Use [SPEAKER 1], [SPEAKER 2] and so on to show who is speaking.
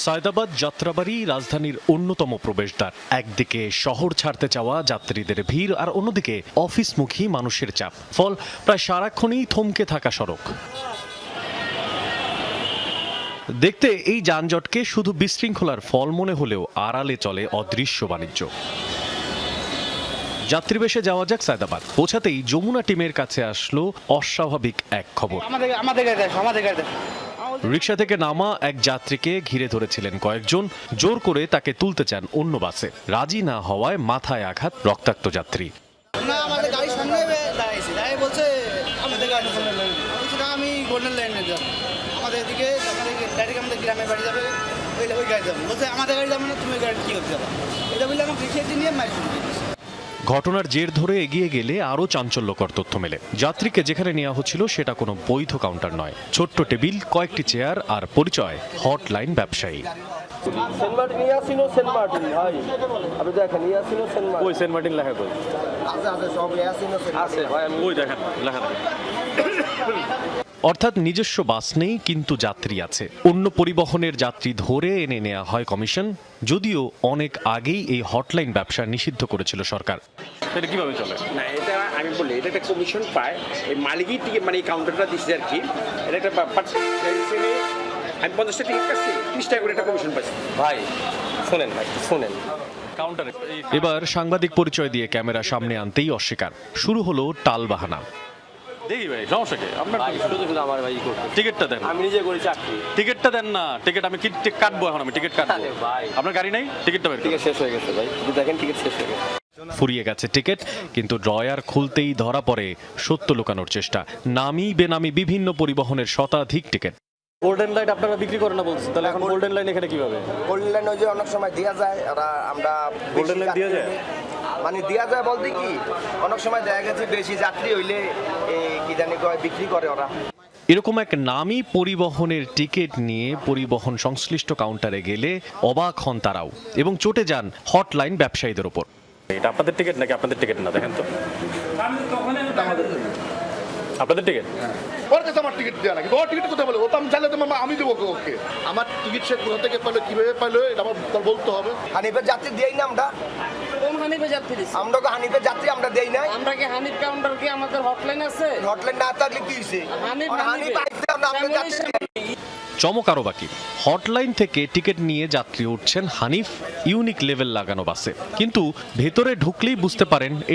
[SPEAKER 1] সায়দাবাদ যাত্রাবাড়ি রাজধানীর অন্যতম প্রবেশদ্বার। একদিকে শহর ছাড়তে চাওয়া যাত্রীদের ভিড়, আর অন্যদিকে অফিসমুখী মানুষের চাপ। ফল প্রায় সারাক্ষণই থমকে থাকা সড়ক। দেখতে এই যানজটকে শুধু বিশৃঙ্খলার ফল মনে হলেও আড়ালে চলে অদৃশ্য বাণিজ্য। যাত্রীবেশে যাওয়া যাক সায়দাবাদ। পৌঁছাতেই যমুনা টিমের কাছে আসলো অস্বাভাবিক এক খবর। রিকশা থেকে নামা এক যাত্রীকে ঘিরে ধরেছিলেন কয়েকজন, জোর করে তাকে তুলতে চান অন্য বাসে। রাজি না হওয়ায় মাথায় আঘাত রক্তাক্ত যাত্রী।
[SPEAKER 2] আমি গোল্ডেন লাইনে যাব, আমাদের এদিকে আমাদের গ্রামে বাড়ি যাবে, ওই গাড়ি যাবো। বলছে আমাদের গাড়ি যাবে না, তুমি গাড়ি কি করতে যাবো, এটা বললে আমার রিক্সা নিয়ে মাইক।
[SPEAKER 1] ঘটনার জের ধরে এগিয়ে গেলে আরও চাঞ্চল্যকর তথ্য মেলে। যাত্রীকে যেখানে নেওয়া হচ্ছিল সেটা কোনো বৈধ কাউন্টার নয়। ছোট্ট টেবিল, কয়েকটি চেয়ার আর পরিচয় হটলাইন ব্যবসায়ী। অর্থাৎ নিজস্ব বাস নেই, কিন্তু যাত্রী আছে। অন্য পরিবহনের যাত্রী ধরে এনে নেওয়া হয় কমিশন। যদিও অনেক আগেই এই হটলাইন ব্যবসা নিষিদ্ধ করেছিল সরকার। এটা কিভাবে চলে?
[SPEAKER 3] না, এটা আমি বলি, এটা একটা কমিশন পায়, এই মালিকই টিকিট মানে কাউন্টারটা দিচ্ছে আর কি। এটা একটা আমি 50টা টিকিট কাটছি, 30 টাকা করে একটা কমিশন পাইছি। ভাই শোনেন, ভাই শোনেন।
[SPEAKER 1] এবার সাংবাদিক পরিচয় দিয়ে ক্যামেরা সামনে আনতেই অস্বীকার। শুরু হলো টালবাহানা। দেখি ভাই, সমস্যা কি আপনার?
[SPEAKER 3] শুধু আমার ভাই করতে
[SPEAKER 1] টিকিটটা দেন।
[SPEAKER 3] আমি নিজে করি চাকরি।
[SPEAKER 1] টিকিটটা দেন না। টিকিট আমি কি কাটবো? এখন আমি টিকিট কাটবো।
[SPEAKER 3] ভাই
[SPEAKER 1] আপনার গাড়ি নাই? টিকিটটা বের করুন।
[SPEAKER 3] টিকিট শেষ হয়ে গেছে ভাই, দেখেন টিকিট শেষ হয়ে গেছে।
[SPEAKER 1] ফুরিয়ে গেছে টিকিট, কিন্তু ড্রয়ার খুলতেই ধরা পড়ে সত্য লুকানোর চেষ্টা। নামি বেনামি বিভিন্ন পরিবহনের শতাধিক টিকিট।
[SPEAKER 4] গোল্ডেন লাইন আপনারা বিক্রি করেন না বলছেন, তাহলে এখন গোল্ডেন লাইন এখানে কিভাবে?
[SPEAKER 5] গোল্ডেন লাইন ওই যে অনেক সময় দেওয়া যায়, ওরা আমরা
[SPEAKER 4] গোল্ডেন লাইন দেওয়া যায়,
[SPEAKER 5] মানে দেওয়া যায় বলতে কি, অনেক সময় দেখা গেছে বেশি যাত্রী হইলে কি জানি কয় বিক্রি করে ওরা।
[SPEAKER 1] এরকম এক নামী পরিবহনের টিকিট নিয়ে পরিবহন সংশ্লিষ্ট কাউন্টারে গেলে অবাক হন তারাও, এবং চটে যান হটলাইন ব্যবসায়ীদের ওপর।
[SPEAKER 4] এটা আপনাদের টিকিট নাকি আপনাদের টিকিট না? দেখেন তো আপনাদের টিকিট।
[SPEAKER 6] ওর কাছে আমার টিকিট দেওয়া নাকি, ওর টিকিট কোথায় বলে? ও তো আমি জানলে তো আমি দেবো ওকে। আমার টিকিট সে কোথা থেকে পেলো, কিভাবে পেলো, এটা আমার বলতে হবে।
[SPEAKER 5] হানিফের যাত্রী দেই না আমরা।
[SPEAKER 7] কোন হানিফের যাত্রী দিছি?
[SPEAKER 5] আমরা তো হানিফের যাত্রী আমরা দেই নাই।
[SPEAKER 7] আমরা কি হানিফ কাউন্টার কি আমাদের হটলাইন আছে?
[SPEAKER 5] হটলাইন না থাকলে কি হইছে? হানিফ আইছে, আমরা আপনাদের যাত্রী।
[SPEAKER 1] চমক আরও বাকি, হটলাইন থেকে টিকিট নিয়ে যাত্রী উঠছেন হানিফ ইউনিক লেভেল লাগানো বাসে। কিন্তু ভেতরে ঢুকলেই বুঝতে পারেন এটি